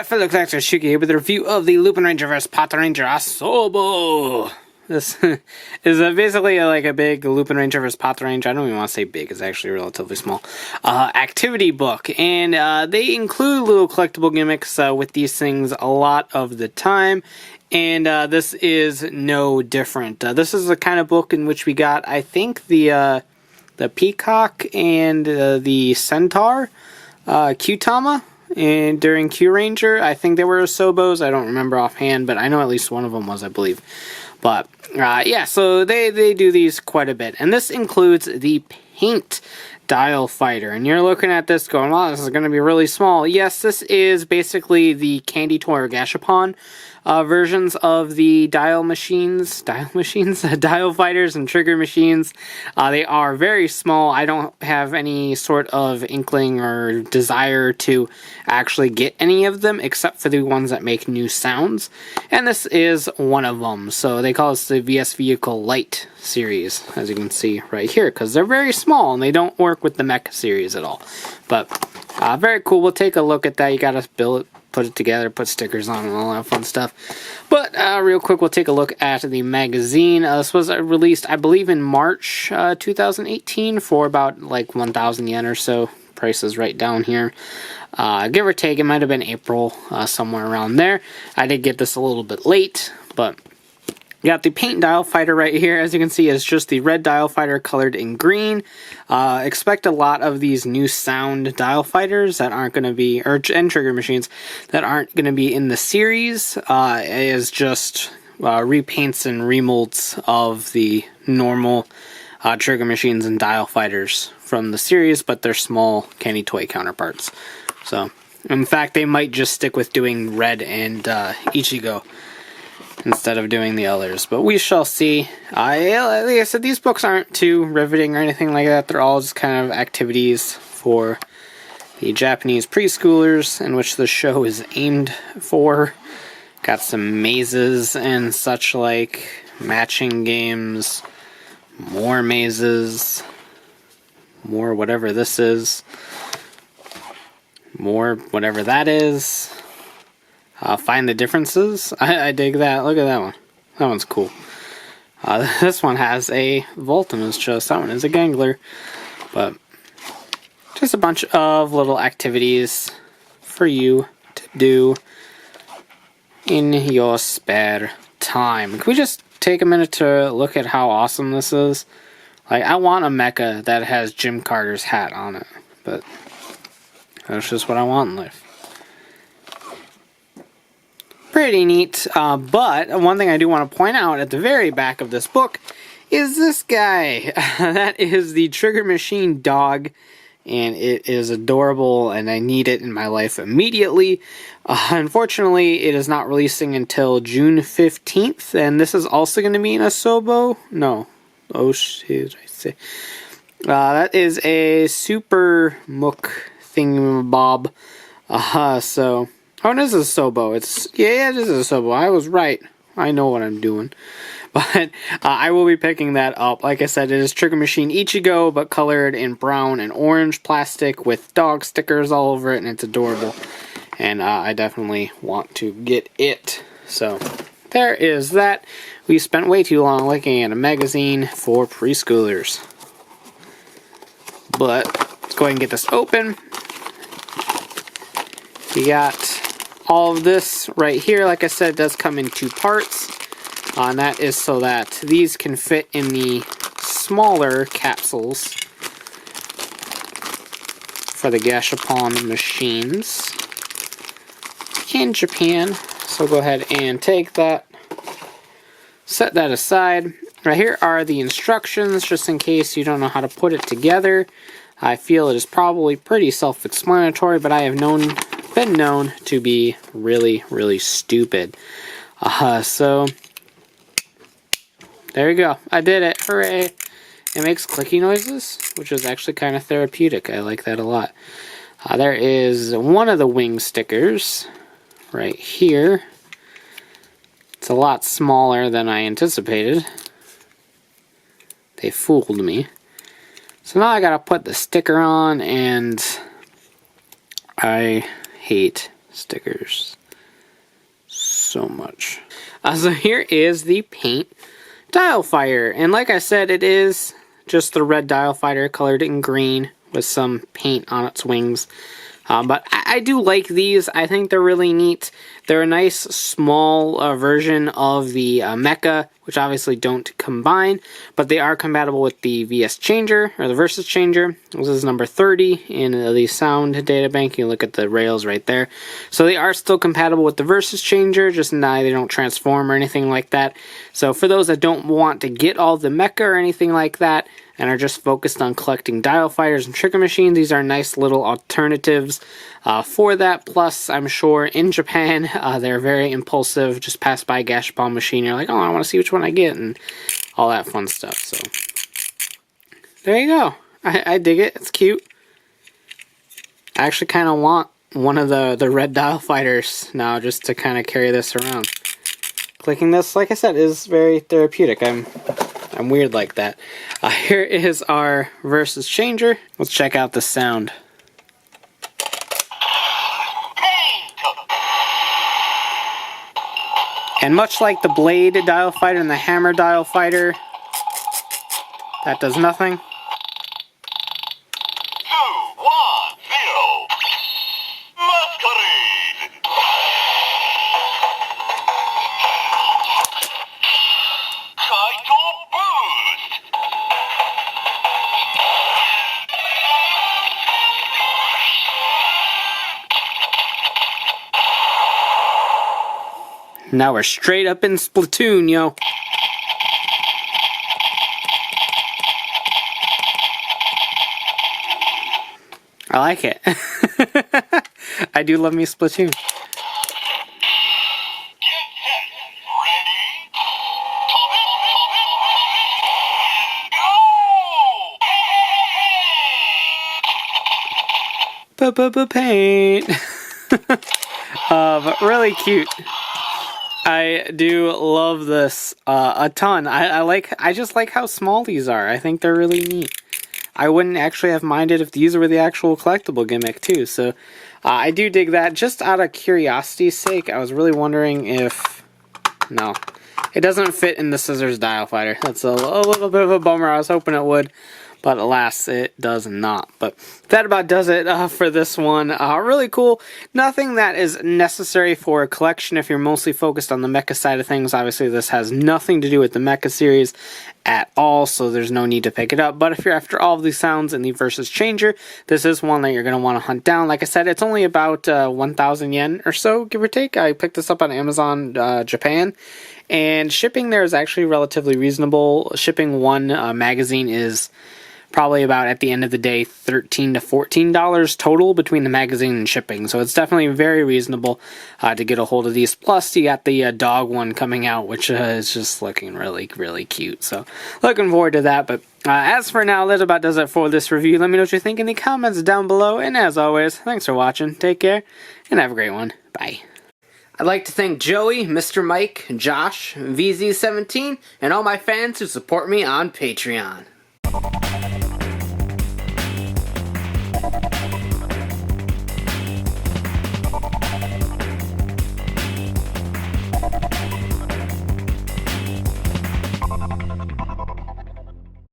fellow collector Shuki here with a review of the Lupinranger vs. Patranger Asobou. This is basically like a big Lupinranger vs. Patranger. I don't even want to say big, it's actually relatively small. Activity book. And they include little collectible gimmicks with these things a lot of the time. And this is no different. This is the kind of book in which we got, I think, the Peacock and the Centaur, Q-Tama. And during Q-Ranger, I think they were Asobous. I don't remember offhand, but I know at least one of them was, I believe. But, yeah, so they do these quite a bit. And this includes the paint dial fighter. And you're looking at this going, wow, this is going to be really small. Yes, this is basically the Candy Toy or Gashapon versions of the dial fighters and trigger machines. They are very small. I don't have any sort of inkling or desire to actually get any of them except for the ones that make new sounds. And this is one of them. So they call this the VS Vehicle Lite series, as you can see right here, because they're very small and they don't work with the Mech series at all. But very cool. We'll take a look at that. You gotta build it, put it together, put stickers on, and all that fun stuff. But real quick, we'll take a look at the magazine. This was released, I believe, in March 2018 for about like 1,000 yen or so. Price is right down here. Give or take, it might have been April, somewhere around there. I did get this a little bit late, but you got the paint dial fighter right here. As you can see, it's just the red dial fighter colored in green. Expect a lot of these new sound dial fighters that aren't going to be, and trigger machines that aren't going to be in the series. It is just repaints and remolds of the normal trigger machines and dial fighters from the series, but they're small Candy Toy counterparts. So, in fact, they might just stick with doing Red and Ichigo instead of doing the others, but we shall see. Like I said, these books aren't too riveting or anything like that. They're all just kind of activities for the Japanese preschoolers, in which the show is aimed for. Got some mazes and such like, matching games, more mazes, more whatever this is, more whatever that is. Find the differences. I dig that. Look at that one. That one's cool. This one has a Volt in his chest. That one is a Gangler. But just a bunch of little activities for you to do in your spare time. Can we just take a minute to look at how awesome this is? Like, I want a mecha that has Jim Carter's hat on it, but that's just what I want in life. Pretty neat, but one thing I do want to point out at the very back of this book is this guy. That is the Trigger Machine dog, and it is adorable, and I need it in my life immediately. Unfortunately, it is not releasing until June 15th, and this is also going to be in Asobou. No. Oh, shit, I say. That is a Super Mook thingamabob. So... Oh, this is Asobou. Yeah, this is Asobou. I was right. I know what I'm doing. But I will be picking that up. Like I said, it is Trigger Machine Ichigo, but colored in brown and orange plastic with dog stickers all over it, and it's adorable. And I definitely want to get it. So, there is that. We spent way too long looking at a magazine for preschoolers. But, let's go ahead and get this open. You got all of this right here. Like I said, it does come in two parts. And that is so that these can fit in the smaller capsules for the Gashapon machines in Japan. So go ahead and take that. Set that aside. Right here are the instructions, just in case you don't know how to put it together. I feel it is probably pretty self-explanatory, but I have been known to be really, really stupid. So, there you go. I did it. Hooray. It makes clicky noises, which is actually kind of therapeutic. I like that a lot. There is one of the wing stickers right here. It's a lot smaller than I anticipated. They fooled me. So now I gotta put the sticker on, and I hate stickers so much. So here is the paint dial fighter, and like I said, it is just the red dial fighter colored in green with some paint on its wings. But I do like these. I think they're really neat. They're a nice small version of the mecha, which obviously don't combine, but they are compatible with the VS Changer, or the Versus Changer. This is number 30 in the sound data bank. You look at the rails right there. So they are still compatible with the Versus Changer, just now they don't transform or anything like that. So for those that don't want to get all the mecha or anything like that, and are just focused on collecting dial fighters and trigger machines, these are nice little alternatives for that. Plus, I'm sure in Japan, they're very impulsive. Just pass by a Gashapon machine, you're like, oh, I want to see which one I get, and all that fun stuff. So, there you go. I dig it. It's cute. I actually kind of want one of the red dial fighters now, just to kind of carry this around. Clicking this, like I said, is very therapeutic. I'm weird like that. Here is our Versus Changer. Let's check out the sound. And much like the Blade dial fighter and the Hammer dial fighter, that does nothing. 2, 1, 0. Masquerade. Kaitou boost. Now we're straight up in Splatoon, yo. I like it. I do love me Splatoon. Get set. Ready? Go! Paint. But really cute. I do love this a ton. I just like how small these are. I think they're really neat. I wouldn't actually have minded if these were the actual collectible gimmick too. So I do dig that. Just out of curiosity's sake, I was really wondering if... No. It doesn't fit in the Scissors Dial Fighter. That's a little bit of a bummer. I was hoping it would. But alas, it does not. But that about does it for this one. Really cool. Nothing that is necessary for a collection if you're mostly focused on the mecha side of things. Obviously, this has nothing to do with the mecha series at all, so there's no need to pick it up. But if you're after all of these sounds in the Versus Changer, this is one that you're going to want to hunt down. Like I said, it's only about 1,000 yen or so, give or take. I picked this up on Amazon Japan. And shipping there is actually relatively reasonable. Shipping one magazine is probably about, at the end of the day, $13 to $14 total between the magazine and shipping. So it's definitely very reasonable to get a hold of these. Plus, you got the dog one coming out, which is just looking really, really cute. So looking forward to that. But as for now, that about does it for this review. Let me know what you think in the comments down below. And as always, thanks for watching. Take care, and have a great one. Bye. I'd like to thank Joey, Mr. Mike, Josh, VZ17, and all my fans who support me on Patreon.